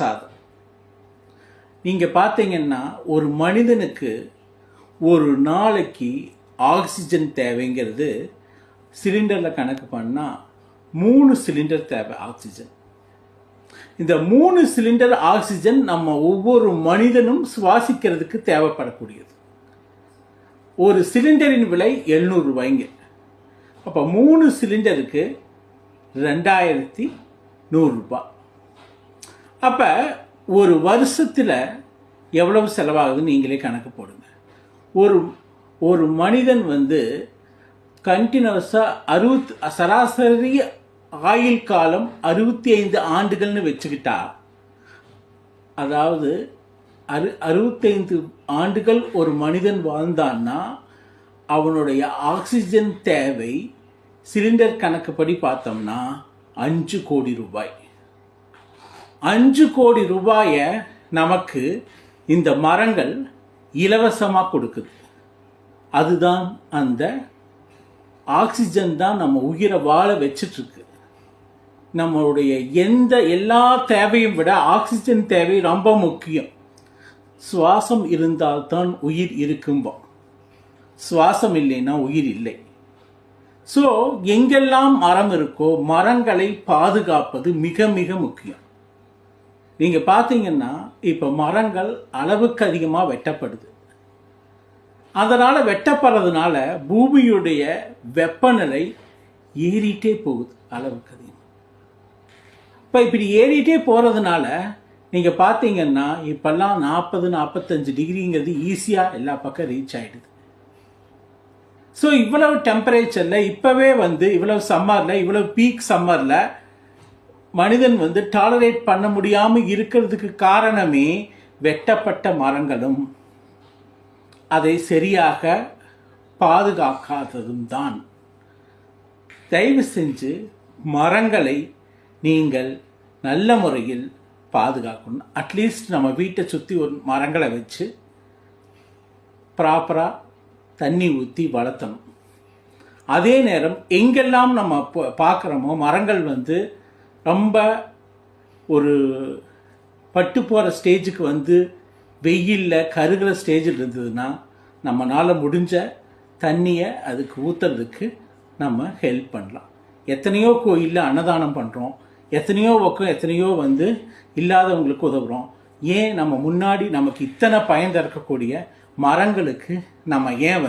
பிரசாதம். நீங்கள் பார்த்தீங்கன்னா ஒரு மனிதனுக்கு ஒரு நாளைக்கு ஆக்சிஜன் தேவைங்கிறது சிலிண்டரில் கணக்கு பண்ணால் 3 சிலிண்டர் தேவை ஆக்சிஜன். இந்த 3 சிலிண்டர் ஆக்சிஜன் நம்ம ஒவ்வொரு மனிதனும் சுவாசிக்கிறதுக்கு தேவைப்படக்கூடியது. ஒரு சிலிண்டரின் விலை 700 ரூபாய்ங்க. அப்போ 3 சிலிண்டருக்கு 2100 ரூபாய். அப்போ ஒரு வருஷத்தில் எவ்வளவு செலவாகுதுன்னு நீங்களே கணக்கு போடுங்க. ஒரு மனிதன் கண்டினியூஸாக சராசரி ஆயுள் காலம் 65 ஆண்டுகள்னு வச்சுக்கிட்டா, அதாவது 65 ஆண்டுகள் ஒரு மனிதன் வாழ்ந்தான்னா அவனுடைய ஆக்சிஜன் தேவை சிலிண்டர் கணக்குப்படி பார்த்தோம்னா 5 கோடி ரூபாய். 5 கோடி ரூபாயை நமக்கு இந்த மரங்கள் இலவசமாக கொடுக்குது. அதுதான் அந்த ஆக்சிஜன் தான் நம்ம உயிரை வாழ வச்சிட்ருக்கு. நம்மளுடைய எல்லா தேவையும் விட ஆக்சிஜன் தேவை ரொம்ப முக்கியம். சுவாசம் இருந்தால்தான் உயிர் இருக்கும்போம், சுவாசம் இல்லைன்னா உயிர் இல்லை. ஸோ எங்கெல்லாம் மரம் இருக்கோ மரங்களை பாதுகாப்பது மிக மிக முக்கியம். நீங்கள் பார்த்தீங்கன்னா இப்போ மரங்கள் அளவுக்கு அதிகமாக வெட்டப்படுது. அதனால் வெட்டப்படுறதுனால பூமியுடைய வெப்பநிலை ஏறிட்டே போகுது அளவுக்கு அதிகம். இப்போ இப்படி ஏறிட்டே போகிறதுனால நீங்கள் பார்த்தீங்கன்னா இப்போல்லாம் 40-45 டிகிரிங்கிறது ஈஸியாக எல்லா பக்கம் ரீச் ஆகிடுது. ஸோ இவ்வளவு டெம்பரேச்சரில் இப்போவே இவ்வளவு சம்மரில், இவ்வளவு பீக் சம்மரில் மனிதன் டாலரேட் பண்ண முடியாமல் இருக்கிறதுக்கு காரணமே வெட்டப்பட்ட மரங்களும் அதை சரியாக பாதுகாக்காததும் தான். தயவு செஞ்சு மரங்களை நீங்கள் நல்ல முறையில் பாதுகாக்கணும். அட்லீஸ்ட் நம்ம வீட்டை சுற்றி ஒரு மரங்களை வச்சு ப்ராப்பராக தண்ணி ஊற்றி வளர்த்தணும். அதே நேரம் எங்கெல்லாம் நம்ம பார்க்குறோமோ மரங்கள் ரொம்ப ஒரு பட்டு போகிற ஸ்டேஜுக்கு வெயிலில் கருகிற ஸ்டேஜில் இருந்ததுன்னா நம்மளால் முடிஞ்ச தண்ணியை அதுக்கு ஊற்றுறதுக்கு நம்ம ஹெல்ப் பண்ணலாம். எத்தனையோ கோயிலில் அன்னதானம் பண்ணுறோம், எத்தனையோ பக்கம் எத்தனையோ இல்லாதவங்களுக்கு உதவுறோம். ஏன் நம்ம முன்னாடி நமக்கு இத்தனை பயன் தரக்கூடிய மரங்களுக்கு நம்ம ஏன்